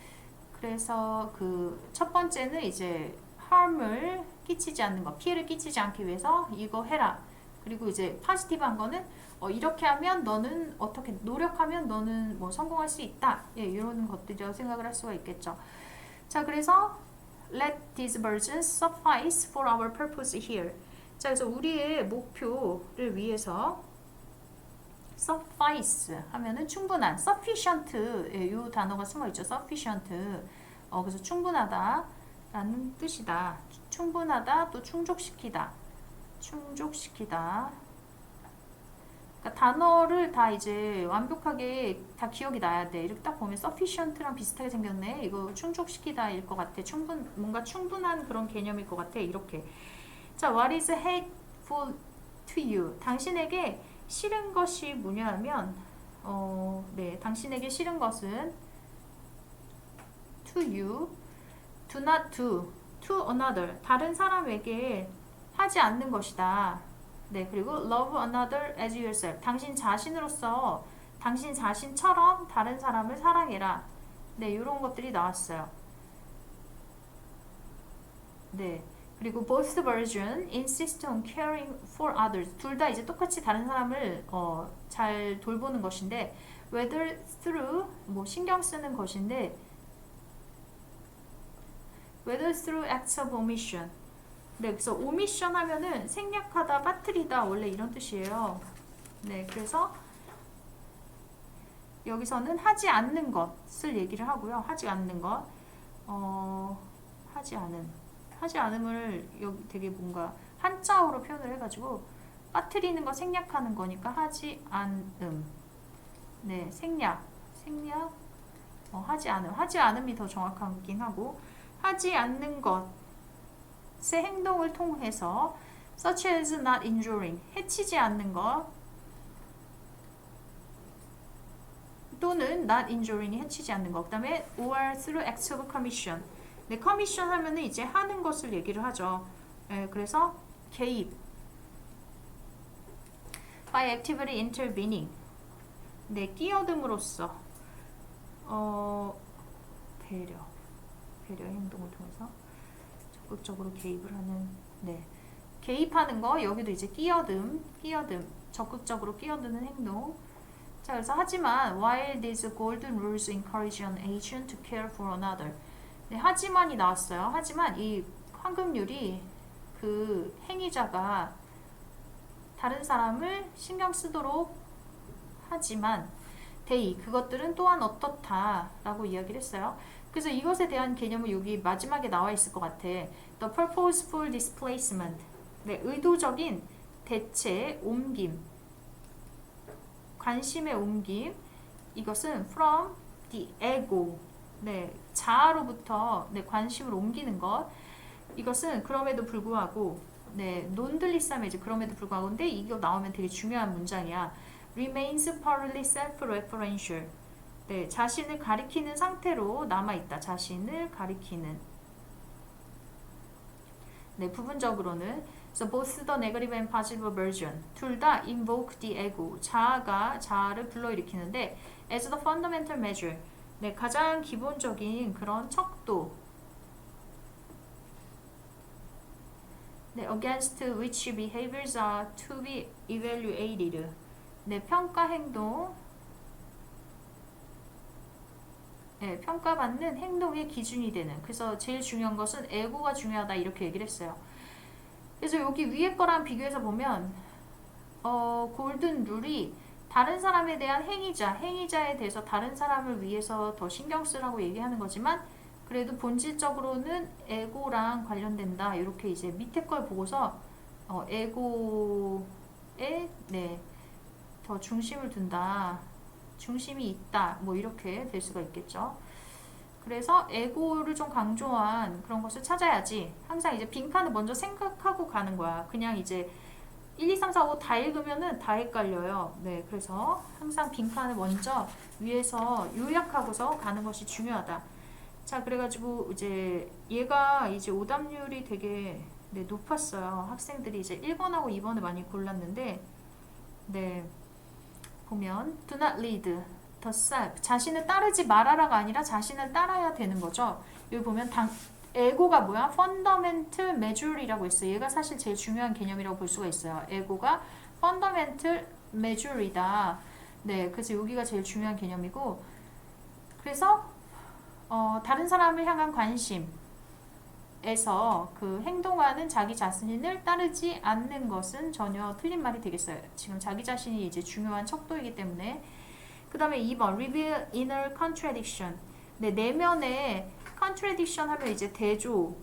그래서 그 첫 번째는 이제 harm을 끼치지 않는 거, 피해를 끼치지 않기 위해서 이거 해라. 그리고 이제 positive한 거는 이렇게 하면 너는 어떻게 노력하면 너는 뭐 성공할 수 있다. 예, 이런 것들이라고 생각을 할 수가 있겠죠. 자, 그래서 let these versions suffice for our purpose here. 자, 그래서 우리의 목표를 위해서 suffice 하면은 충분한, sufficient 예, 이 단어가 숨어 있죠. sufficient. 그래서 충분하다 라는 뜻이다. 충분하다, 또 충족시키다. 충족시키다. 그러니까 단어를 다 이제 완벽하게 다 기억이 나야 돼. 이렇게 딱 보면 sufficient랑 비슷하게 생겼네. 이거 충족시키다일 것 같아. 뭔가 충분한 그런 개념일 것 같아. 이렇게. 자, what is hateful to you? 당신에게 싫은 것이 뭐냐 하면, 네, 당신에게 싫은 것은 to you, do not do, to another, 다른 사람에게 하지 않는 것이다. 네, 그리고 love another as yourself, 당신 자신으로서, 당신 자신처럼 다른 사람을 사랑해라. 네, 이런 것들이 나왔어요. 네. 그리고 both version insist on caring for others. 둘 다 이제 똑같이 다른 사람을 잘 돌보는 것인데, whether through 뭐 신경 쓰는 것인데, whether through acts of omission. 네, 그래서 omission 하면은 생략하다, 빠뜨리다 원래 이런 뜻이에요. 네, 그래서 여기서는 하지 않는 것을 얘기를 하고요. 하지 않는 것, 하지 않음을 여기 되게 뭔가 한자어로 표현을 해가지고 빠뜨리는 거 생략하는 거니까 하지 않음. 네, 생략, 하지 않음. 하지 않음이 더 정확하긴 하고, 하지 않는 것의 행동을 통해서 such as not injuring, 해치지 않는 것, 또는 not injuring이 해치지 않는 것. 그 다음에 or through acts of commission. 네, 커미션 하면은 이제 하는 것을 얘기를 하죠. 네, 그래서 개입, by actively intervening. 네, 끼어듦으로써 배려 행동을 통해서 적극적으로 개입을 하는. 네, 개입하는 거 여기도 이제 끼어듦, 적극적으로 끼어드는 행동. 자, 그래서 하지만 while these golden rules encourage an agent to care for another. 네, 하지만이 나왔어요. 하지만 이 황금률이 그 행위자가 다른 사람을 신경 쓰도록 하지만 they, 그것들은 또한 어떻다 라고 이야기를 했어요. 그래서 이것에 대한 개념은 여기 마지막에 나와 있을 것 같아. The purposeful displacement. 네, 의도적인 대체, 옮김, 관심의 옮김. 이것은 from the ego. 네, 자아로부터 네, 관심을 옮기는 것. 이것은 그럼에도 불구하고, 네, 논들리쌈에 이제 그럼에도 불구하고, 근데 이거 나오면 되게 중요한 문장이야. remains partly self-referential. 네, 자신을 가리키는 상태로 남아있다. 자신을 가리키는. 네, 부분적으로는 so both the negative and positive version 둘 다 invoke the ego. 자아가 자아를 불러일으키는데 as the fundamental measure. 네, 가장 기본적인 그런 척도. 네, against which behaviors are to be evaluated. 네, 평가 행동. 네, 평가받는 행동의 기준이 되는. 그래서 제일 중요한 것은 에고가 중요하다 이렇게 얘기를 했어요. 그래서 여기 위에 거랑 비교해서 보면 골든 룰이 다른 사람에 대한 행위자에 대해서 다른 사람을 위해서 더 신경 쓰라고 얘기하는 거지만 그래도 본질적으로는 에고랑 관련된다. 이렇게 이제 밑에 걸 보고서 에고에 네, 더 중심을 둔다. 중심이 있다. 뭐 이렇게 될 수가 있겠죠. 그래서 에고를 좀 강조한 그런 것을 찾아야지. 항상 이제 빈칸을 먼저 생각하고 가는 거야. 그냥 이제 1, 2, 3, 4, 5 다 읽으면은 다 헷갈려요. 네, 그래서 항상 빈칸을 먼저 위에서 요약하고서 가는 것이 중요하다. 자, 그래가지고 이제 얘가 이제 오답률이 되게 네, 높았어요. 학생들이 이제 1번하고 2번을 많이 골랐는데, 네, 보면 do not lead the self 자신을 따르지 말아라가 아니라 자신을 따라야 되는 거죠. 여기 보면 에고가 뭐야? fundamental measure이라고 있어요. 얘가 사실 제일 중요한 개념이라고 볼 수가 있어요. 에고가 fundamental measure이다. 네, 그래서 여기가 제일 중요한 개념이고, 그래서 다른 사람을 향한 관심에서 그 행동하는 자기 자신을 따르지 않는 것은 전혀 틀린 말이 되겠어요. 지금 자기 자신이 이제 중요한 척도이기 때문에. 그 다음에 2번 reveal inner contradiction. 네, 내면의 contradiction 하면 이제 대조,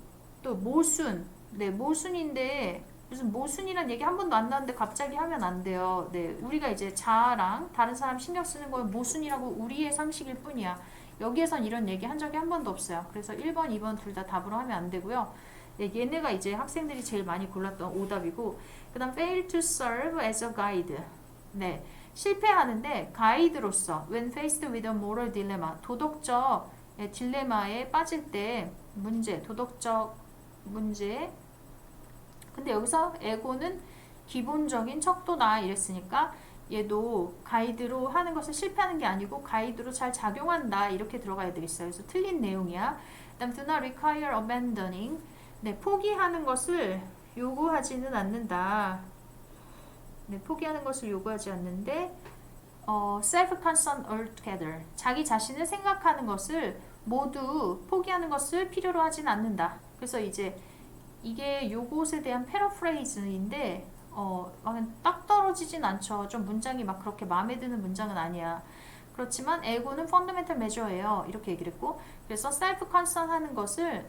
또 모순. 네, 모순인데 무슨 모순이란 얘기 한 번도 안 나왔는데 갑자기 하면 안 돼요. 네, 우리가 이제 자아랑 다른 사람 신경 쓰는 건 모순이라고 우리의 상식일 뿐이야. 여기에선 이런 얘기 한 적이 한 번도 없어요. 그래서 1번, 2번 둘 다 답으로 하면 안 되고요. 네, 얘네가 이제 학생들이 제일 많이 골랐던 오답이고, 그 다음 fail to serve as a guide. 네, 실패하는데 가이드로서 when faced with a moral dilemma, 도덕적 딜레마에 빠질 때 문제, 도덕적 문제. 근데 여기서 에고는 기본적인 척도다 이랬으니까 얘도 가이드로 하는 것을 실패하는 게 아니고 가이드로 잘 작용한다 이렇게 들어가야 되겠어요. 그래서 틀린 내용이야. 그다음 do not require abandoning. 네, 포기하는 것을 요구하지는 않는다. 네, 포기하는 것을 요구하지 않는데 self-concern altogether. 자기 자신을 생각하는 것을 모두 포기하는 것을 필요로 하진 않는다. 그래서 이제 이게 요것에 대한 패러프레이즈인데 딱 떨어지진 않죠. 좀 문장이 막 그렇게 마음에 드는 문장은 아니야. 그렇지만 에고는 펀더멘털 메저예요. 이렇게 얘기를 했고, 그래서 셀프 컨선 하는 것을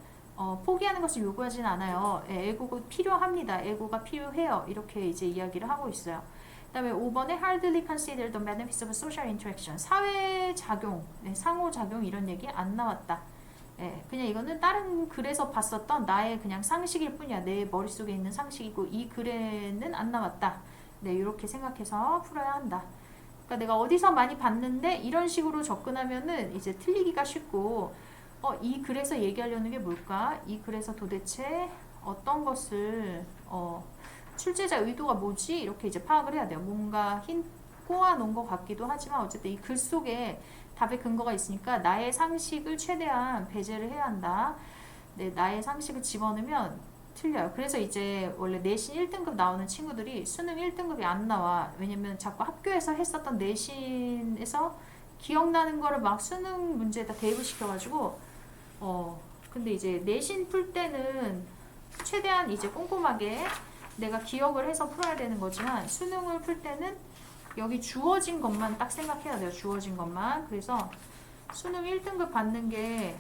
포기하는 것을 요구하진 않아요. 에고가 필요합니다. 에고가 필요해요. 이렇게 이제 이야기를 하고 있어요. 그 다음에 5번에 hardly consider the benefits of social interaction. 사회작용, 상호작용 이런 얘기 안 나왔다. 그냥 이거는 다른 글에서 봤었던 나의 그냥 상식일 뿐이야. 내 머릿속에 있는 상식이고 이 글에는 안 나왔다. 네, 이렇게 생각해서 풀어야 한다. 그러니까 내가 어디서 많이 봤는데 이런 식으로 접근하면은 이제 틀리기가 쉽고, 이 글에서 얘기하려는 게 뭘까? 이 글에서 도대체 어떤 것을 출제자 의도가 뭐지? 이렇게 이제 파악을 해야 돼요. 뭔가 꼬아 놓은 것 같기도 하지만 어쨌든 이 글 속에 답의 근거가 있으니까 나의 상식을 최대한 배제를 해야 한다. 네, 나의 상식을 집어넣으면 틀려요. 그래서 이제 원래 내신 1등급 나오는 친구들이 수능 1등급이 안 나와. 왜냐면 자꾸 학교에서 했었던 내신에서 기억나는 거를 막 수능 문제에다 대입을 시켜가지고 근데 이제 내신 풀 때는 최대한 이제 꼼꼼하게 내가 기억을 해서 풀어야 되는 거지만 수능을 풀 때는 여기 주어진 것만 딱 생각해야 돼요. 주어진 것만. 그래서 수능 1등급 받는 게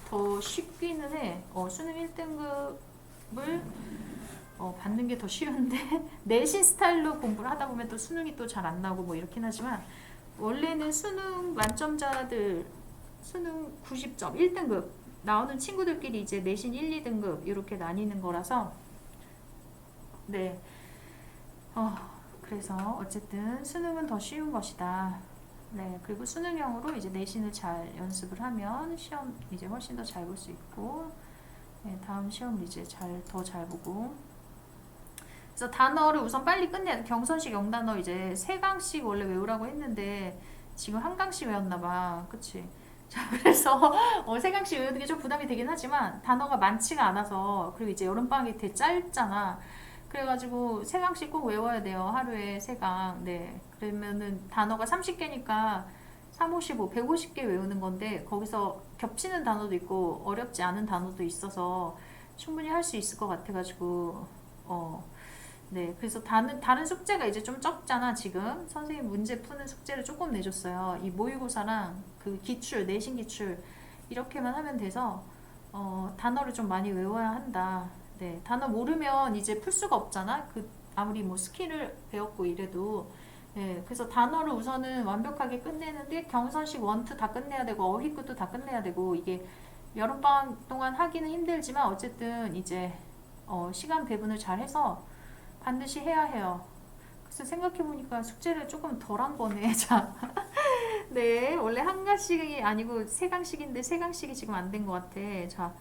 더 쉽기는 해. 수능 1등급을 받는 게 더 쉬운데 내신 스타일로 공부를 하다 보면 또 수능이 또 잘 안 나오고 뭐 이렇긴 하지만 원래는 수능 만점자들 수능 90점 1등급 나오는 친구들끼리 이제 내신 1, 2등급 이렇게 나뉘는 거라서 네. 그래서 어쨌든 수능은 더 쉬운 것이다. 네, 그리고 수능형으로 이제 내신을 잘 연습을 하면 시험 이제 훨씬 더 잘 볼 수 있고, 네, 다음 시험을 이제 더 잘 보고. 그래서 단어를 우선 빨리 끝내야 돼. 경선식 영단어 이제 3강씩 원래 외우라고 했는데 지금 1강씩 외웠나봐. 그치? 자, 그래서 3강씩 외우는 게 좀 부담이 되긴 하지만 단어가 많지가 않아서, 그리고 이제 여름방학이 되게 짧잖아. 그래가지고 3강씩 꼭 외워야 돼요. 하루에 3강. 네. 그러면은 단어가 30개니까 3, 55, 150개 외우는 건데 거기서 겹치는 단어도 있고 어렵지 않은 단어도 있어서 충분히 할 수 있을 것 같아가지고 네, 그래서 다른 숙제가 이제 좀 적잖아, 지금. 선생님 문제 푸는 숙제를 조금 내줬어요. 이 모의고사랑 그 기출, 내신 기출, 이렇게만 하면 돼서, 단어를 좀 많이 외워야 한다. 네, 단어 모르면 이제 풀 수가 없잖아. 아무리 뭐 스킬을 배웠고 이래도. 네, 그래서 단어를 우선은 완벽하게 끝내는데, 경선식 1, 2 다 끝내야 되고, 어휘구도 다 끝내야 되고, 이게 여름방학 동안 하기는 힘들지만, 어쨌든 이제, 시간 배분을 잘 해서, 반드시 해야 해요. 그래서 생각해보니까 숙제를 조금 덜 한 거네. 자, 네, 원래 한 강씩이 아니고 세 강씩인데 세 강씩이 지금 안 된 것 같아. 자,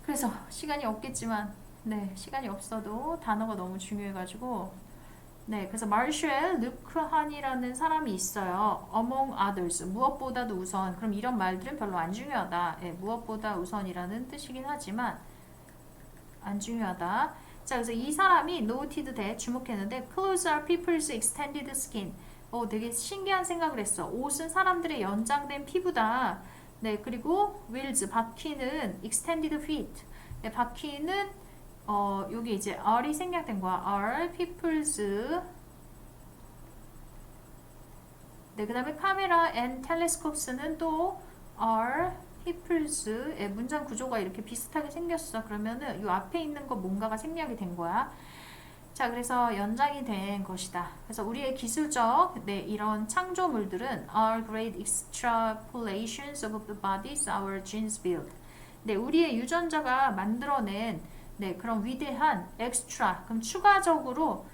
그래서 시간이 없겠지만, 네, 시간이 없어도 단어가 너무 중요해가지고, 네, 그래서 마르쉘 르크한이라는 사람이 있어요. Among others, 무엇보다도 우선. 그럼 이런 말들은 별로 안 중요하다. 네, 무엇보다 우선이라는 뜻이긴 하지만 안 중요하다. 자, 그래서 이 사람이 noted that 주목했는데 clothes are people's extended skin. 되게 신기한 생각을 했어. 옷은 사람들의 연장된 피부다. 네, 그리고 wheels 바퀴는 extended feet. 네, 바퀴는 여기 이제 are이 생략된 거야. are people's. 네, 그다음에 camera and telescopes는 또 are people's. 문장 구조가 이렇게 비슷하게 생겼어. 그러면은 이 앞에 있는 거 뭔가가 생략이 된 거야. 자, 그래서 연장이 된 것이다. 그래서 우리의 기술적 이런 창조물들은 are great extrapolations of the bodies our genes build. 네, 우리의 유전자가 만들어낸 그런 위대한 extra, 그럼 추가적으로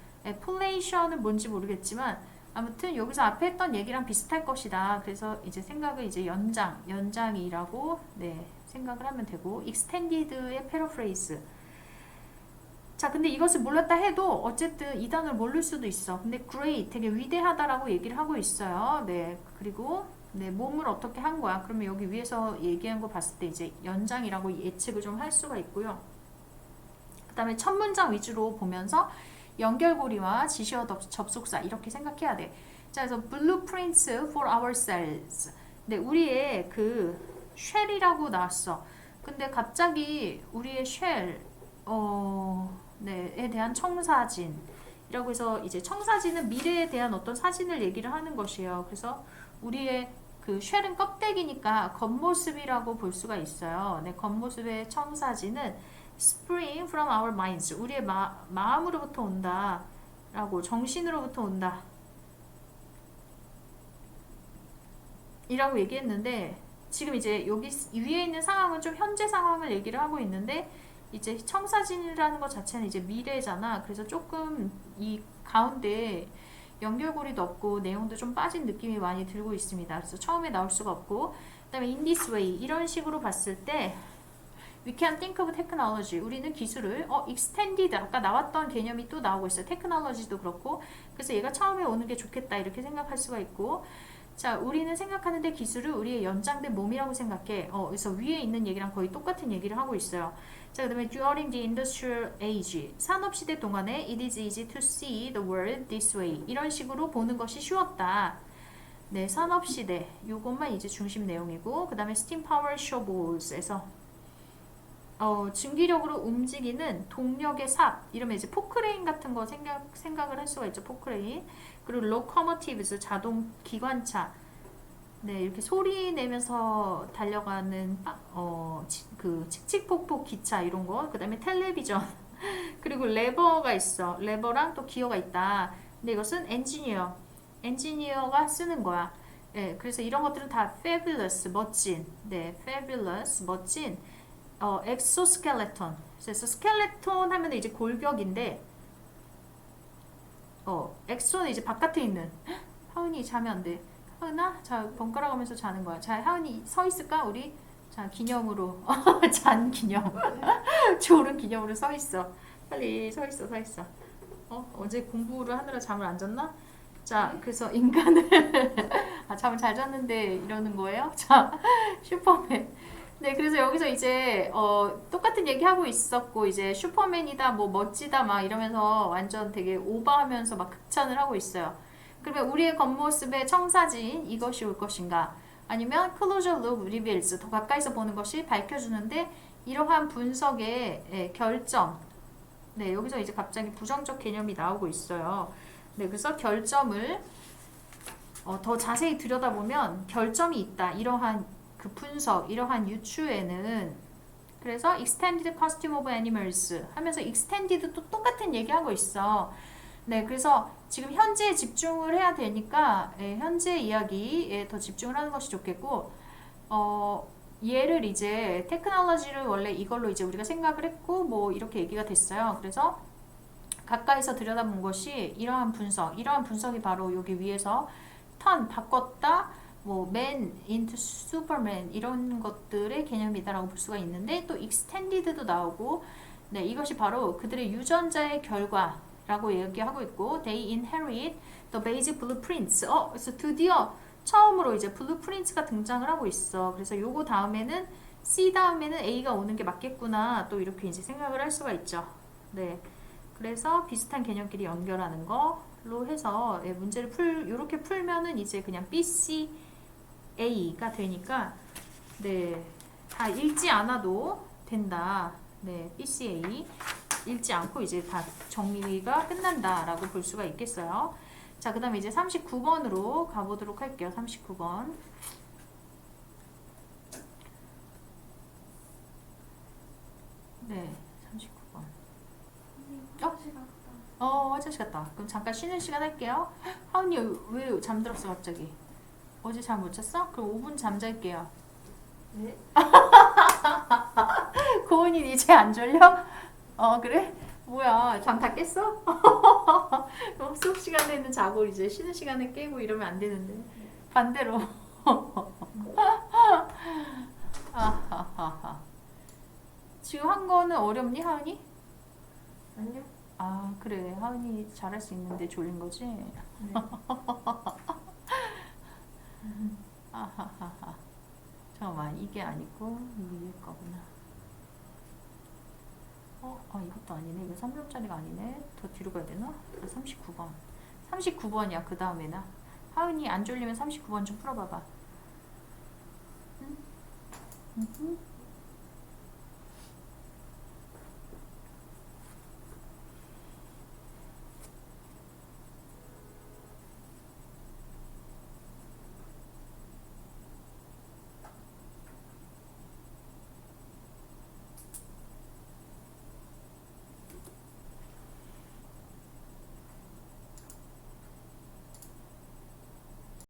폴레이션은 뭔지 모르겠지만 아무튼 여기서 앞에 했던 얘기랑 비슷할 것이다. 그래서 이제 생각을 이제 연장이라고 생각을 하면 되고 extended의 paraphrase. 자, 근데 이것을 몰랐다 해도 어쨌든 이 단어를 모를 수도 있어. 근데 great, 되게 위대하다라고 얘기를 하고 있어요. 네, 그리고 몸을 어떻게 한 거야? 그러면 여기 위에서 얘기한 거 봤을 때 이제 연장이라고 예측을 좀 할 수가 있고요. 그 다음에 첫 문장 위주로 보면서 연결고리와 지시어 접속사 이렇게 생각해야 돼. 자, 그래서 blueprints for our cells. 네, 우리의 그 쉘이라고 나왔어. 근데 갑자기 우리의 쉘, 에 대한 청사진이라고 해서 이제 청사진은 미래에 대한 어떤 사진을 얘기를 하는 것이에요. 그래서 우리의 그 쉘은 껍데기니까 겉모습이라고 볼 수가 있어요. 네, 겉모습의 청사진은 spring from our minds. 우리의 마음으로부터 온다. 라고, 정신으로부터 온다. 이라고 얘기했는데, 지금 이제 여기 위에 있는 상황은 좀 현재 상황을 얘기를 하고 있는데, 이제 청사진이라는 것 자체는 이제 미래잖아. 그래서 조금 이 가운데 연결고리도 없고 내용도 좀 빠진 느낌이 많이 들고 있습니다. 그래서 처음에 나올 수가 없고, 그 다음에 in this way. 이런 식으로 봤을 때, we can think of technology. 우리는 기술을 extended 아까 나왔던 개념이 또 나오고 있어요. technology도 그렇고. 그래서 얘가 처음에 오는 게 좋겠다 이렇게 생각할 수가 있고. 자, 우리는 생각하는데 기술을 우리의 연장된 몸이라고 생각해. 그래서 위에 있는 얘기랑 거의 똑같은 얘기를 하고 있어요. 자, 그 다음에 during the industrial age. 산업시대 동안에 it is easy to see the world this way. 이런 식으로 보는 것이 쉬웠다. 네, 산업시대. 요것만 이제 중심 내용이고. 그 다음에 steam power shovels에서 증기력으로 움직이는 동력의 삽. 이러면 이제 포크레인 같은 거 생각을 할 수가 있죠. 포크레인. 그리고 locomotives, 자동 기관차. 네, 이렇게 소리 내면서 달려가는 그 칙칙폭폭 기차 이런 거. 그 다음에 텔레비전. 그리고 레버가 있어. 레버랑 또 기어가 있다. 근데 이것은 엔지니어가 쓰는 거야. 네, 그래서 이런 것들은 다 fabulous, 멋진. 네, fabulous, 멋진. 엑소스켈레톤. 그래서 스켈레톤 하면 이제 골격인데, 엑소는 이제 바깥에 있는. 하은이 자면 안 돼. 하은아, 자, 번갈아 가면서 자는 거야. 자, 하은이 서 있을까? 우리 자, 기념으로 잔 기념. 졸은 기념으로 서 있어. 빨리 서 있어. 어제 공부를 하느라 잠을 안 잤나? 자, 그래서 인간을 잠을 잘 잤는데 이러는 거예요? 자, 슈퍼맨. 네, 그래서 여기서 이제 똑같은 얘기하고 있었고, 이제 슈퍼맨이다, 뭐 멋지다 막 이러면서 완전 되게 오버하면서 막 극찬을 하고 있어요. 그러면 우리의 겉모습의 청사진, 이것이 올 것인가? 아니면 closer look reveals, 더 가까이서 보는 것이 밝혀주는데, 이러한 분석의 결점, 네, 여기서 이제 갑자기 부정적 개념이 나오고 있어요. 네, 그래서 결점을 더 자세히 들여다보면 결점이 있다. 이러한 그 분석, 이러한 유추에는 그래서 extended costume of animals 하면서 extended 또 똑같은 얘기하고 있어. 네, 그래서 지금 현재에 집중을 해야 되니까 현재 이야기에 더 집중을 하는 것이 좋겠고 얘를 이제 테크놀로지를 원래 이걸로 이제 우리가 생각을 했고 뭐 이렇게 얘기가 됐어요. 그래서 가까이서 들여다본 것이 이러한 분석이 바로 여기 위에서 바꿨다, 뭐 man into superman 이런 것들의 개념이다라고 볼 수가 있는데 또 extended도 나오고 네, 이것이 바로 그들의 유전자의 결과라고 얘기하고 있고 they inherit the basic blueprints. 그래서 드디어 처음으로 이제 blueprints가 등장을 하고 있어. 그래서 요거 다음에는 C 다음에는 A가 오는 게 맞겠구나. 또 이렇게 이제 생각을 할 수가 있죠. 네. 그래서 비슷한 개념끼리 연결하는 거로 해서 문제를 이렇게 풀면은 이제 그냥 B, C, A가 되니까 네. 다 읽지 않아도 된다. 네. B, C, A 읽지 않고 이제 다 정리가 끝난다라고 볼 수가 있겠어요. 자, 그 다음에 이제 39번으로 가보도록 할게요. 39번. 네, 39번. 화장실 갔다. 그럼 잠깐 쉬는 시간 할게요. 하은이 왜 잠들었어, 갑자기? 어제 잠 못 잤어? 그럼 5분 잠잘게요. 네? 고은이 이제 안 졸려? 그래? 뭐야, 잠 다 깼어? 수업 시간에는 자고 이제 쉬는 시간에 깨고 이러면 안 되는데. 반대로. 지금 한 거는 어렵니, 하은이? 아니요. 아, 그래. 하은이 잘할 수 있는데 졸린 거지? 네. 잠깐만, 이게 아니고 위에 거구나. 이것도 아니네. 이거 3점짜리가 아니네. 더 뒤로 가야 되나? 39번. 39번이야, 그 다음에나. 하은이 안 졸리면 39번 좀 풀어봐봐. 응?